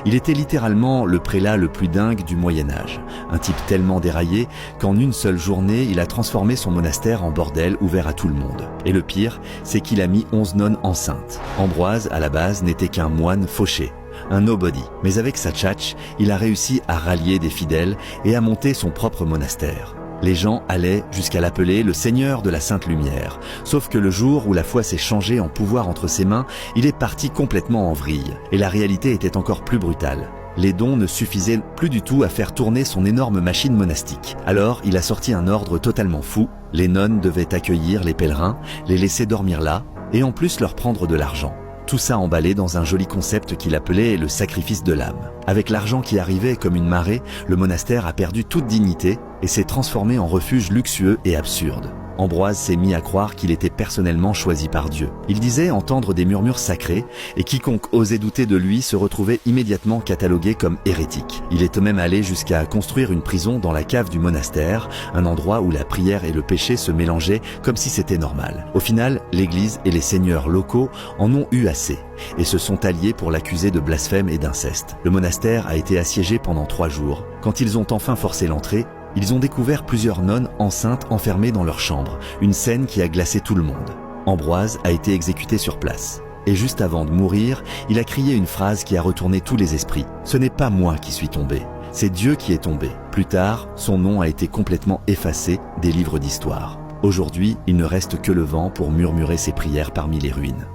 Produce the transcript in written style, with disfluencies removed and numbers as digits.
Il était littéralement le prélat le plus dingue du Moyen-Âge, un type tellement déraillé qu'en une seule journée, il a transformé son monastère en bordel ouvert à tout le monde. Et le pire, c'est qu'il a mis 11 nonnes enceintes. Ambroise, à la base, n'était qu'un moine fauché, un nobody. Mais avec sa tchatche, il a réussi à rallier des fidèles et à monter son propre monastère. Les gens allaient jusqu'à l'appeler le Seigneur de la Sainte Lumière. Sauf que le jour où la foi s'est changée en pouvoir entre ses mains, il est parti complètement en vrille. Et la réalité était encore plus brutale. Les dons ne suffisaient plus du tout à faire tourner son énorme machine monastique. Alors, il a sorti un ordre totalement fou. Les nonnes devaient accueillir les pèlerins, les laisser dormir là, et en plus leur prendre de l'argent. Tout ça emballé dans un joli concept qu'il appelait le sacrifice de l'âme. Avec l'argent qui arrivait comme une marée, le monastère a perdu toute dignité et s'est transformé en refuge luxueux et absurde. Ambroise s'est mis à croire qu'il était personnellement choisi par Dieu. Il disait entendre des murmures sacrés et quiconque osait douter de lui se retrouvait immédiatement catalogué comme hérétique. Il est même allé jusqu'à construire une prison dans la cave du monastère, un endroit où la prière et le péché se mélangeaient comme si c'était normal. Au final, l'église et les seigneurs locaux en ont eu assez et se sont alliés pour l'accuser de blasphème et d'inceste. Le monastère a été assiégé pendant 3 jours. Quand ils ont enfin forcé l'entrée, ils ont découvert plusieurs nonnes enceintes enfermées dans leur chambre, une scène qui a glacé tout le monde. Ambroise a été exécuté sur place. Et juste avant de mourir, il a crié une phrase qui a retourné tous les esprits. « Ce n'est pas moi qui suis tombé, c'est Dieu qui est tombé ». Plus tard, son nom a été complètement effacé des livres d'histoire. Aujourd'hui, il ne reste que le vent pour murmurer ses prières parmi les ruines.